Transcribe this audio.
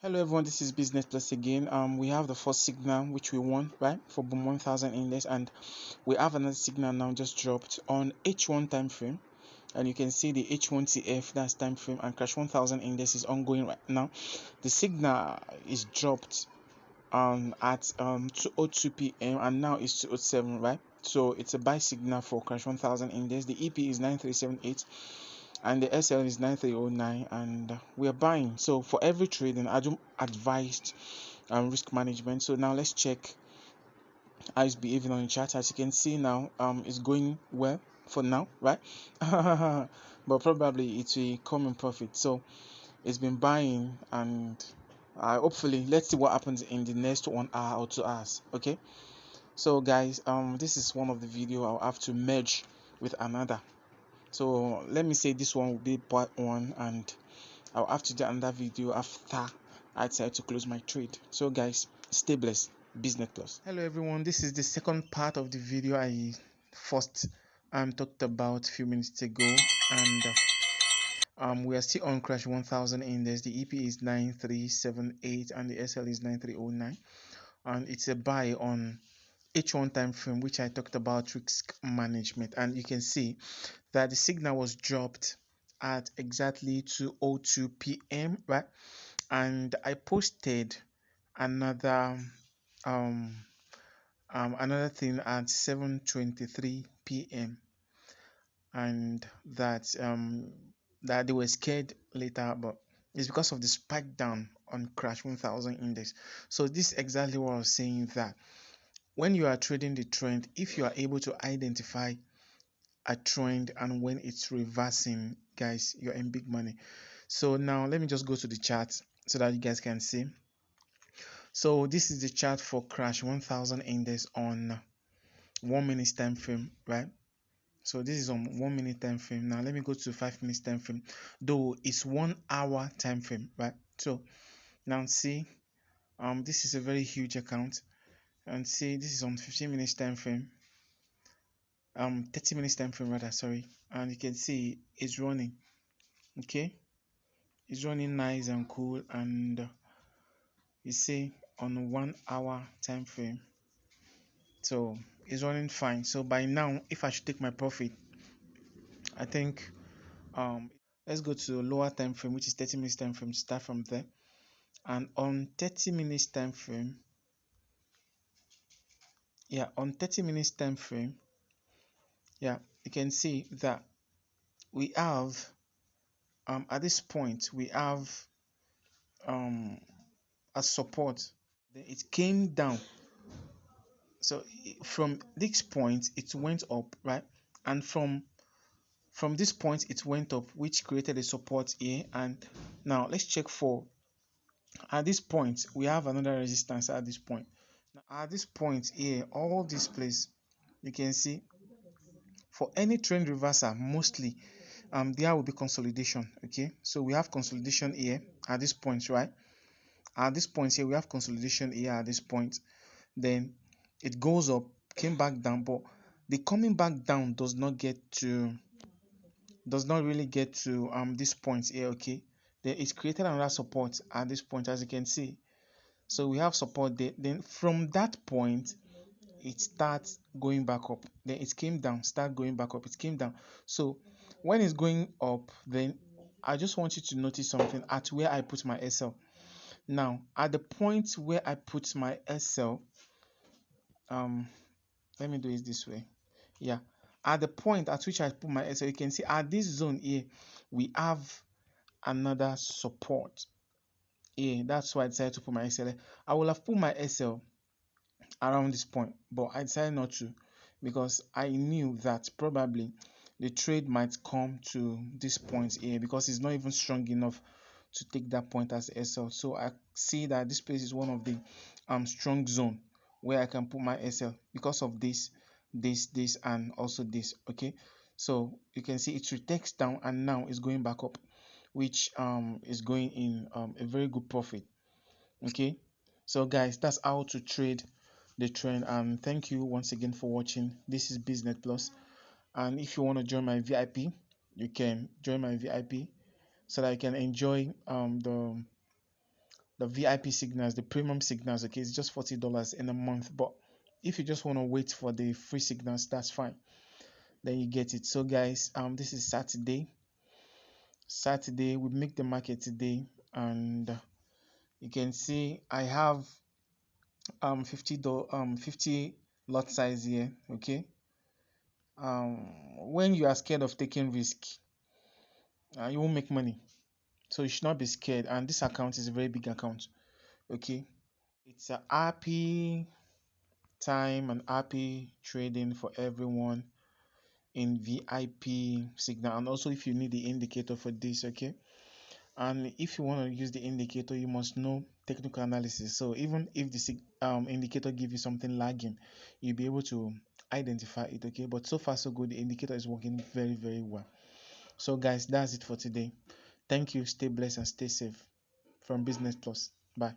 Hello everyone, this is Bisnetplus again. We have the first signal which we won, right, for boom 1000 index, and we have another signal now just dropped on H1 time frame, and you can see the H1TF, that's time frame, and crash 1000 index is ongoing right now. The signal is dropped at 2:02 p.m. and now it's 2:07, right? So it's a buy signal for crash 1000 index. The EP is 9378 and the SL is 9309, and we are buying. So for every trade, and I do advised risk management. So now let's check how it's behaving on the chart. As you can see now, it's going well for now, right? But probably it will come in profit. So it's been buying, and hopefully let's see what happens in the next 1 hour or 2 hours. Okay, so guys, this is one of the video I'll have to merge with another. So let me say this one will be part one, and I'll have to do another video after I decide to close my trade. So guys, stay blessed. Bisnetplus. Hello everyone, this is the second part of the video I first talked about a few minutes ago, and we are still on crash 1000 index. The EP is 9378 and the SL is 9309, and it's a buy on H1 time frame, which I talked about risk management. And you can see that the signal was dropped at exactly 2:02 p.m., right? And I posted another um another thing at 7:23 p.m., and that they were scared later, but it's because of the spike down on crash 1000 index. So this is exactly what I was saying, that when you are trading the trend, if you are able to identify a trend and when it's reversing, guys, you're in big money. So now let me just go to the chart so that you guys can see. So this is the chart for crash 1000 index on 1 minute time frame, right? So this is on 1 minute time frame. Now let me go to 5 minutes time frame, though it's 1 hour time frame, right? So now see, this is a very huge account, and see this is on 15 minutes time frame, 30 minutes time frame rather, sorry, and you can see it's running. Okay, it's running nice and cool, and you see on 1 hour time frame, so it's running fine. So by now, if I should take my profit, I think let's go to lower time frame, which is 30 minutes time frame, to start from there. And on 30 minutes time frame, yeah, on 30 minutes time frame, yeah, you can see that we have at this point we have um a support. Then it came down. So from this point it went up, right? And from this point it went up, which created a support here. And now let's check for, at this point we have another resistance. At this point, now at this point here, all this place, you can see for any trend reversal, mostly there will be consolidation. Okay, so we have consolidation here at this point, right? At this point here we have consolidation here at this point. Then it goes up, came back down, but the coming back down does not really get to this point here. Okay, then it's created another support at this point, as you can see. So we have support there. Then from that point it starts going back up. Then it came down, start going back up, it came down. So when it's going up, then I just want you to notice something at where I put my SL. Now at the point where I put my SL, let me do it this way. Yeah, at the point at which I put my SL, you can see at this zone here we have another support here. That's why I decided to put my SL. I will have put my SL around this point, but I decided not to, because I knew that probably the trade might come to this point here, because it's not even strong enough to take that point as SL. So I see that this place is one of the strong zone where I can put my SL, because of this, and also this. Okay, so you can see it retext down and now it's going back up, which is going in a very good profit. Okay, so guys, that's how to trade the trend. And thank you once again for watching. This is Bisnetplus, and if you want to join my VIP, you can join my VIP so that you can enjoy the VIP signals, the premium signals. Okay, it's just $40 in a month. But if you just want to wait for the free signals, that's fine. Then you get it. So guys, this is Saturday. We make the market today, and you can see I have 50 lot size here. Okay, when you are scared of taking risk, you won't make money. So you should not be scared. And this account is a very big account. Okay, it's a happy time and happy trading for everyone in VIP signal. And also, if you need the indicator for this, okay, and if you want to use the indicator, you must know technical analysis. So even if the indicator give you something lagging, you'll be able to identify it. Okay, but so far so good, the indicator is working very, very well. So guys, that's it for today. Thank you. Stay blessed and stay safe. From Bisnetplus. Bye.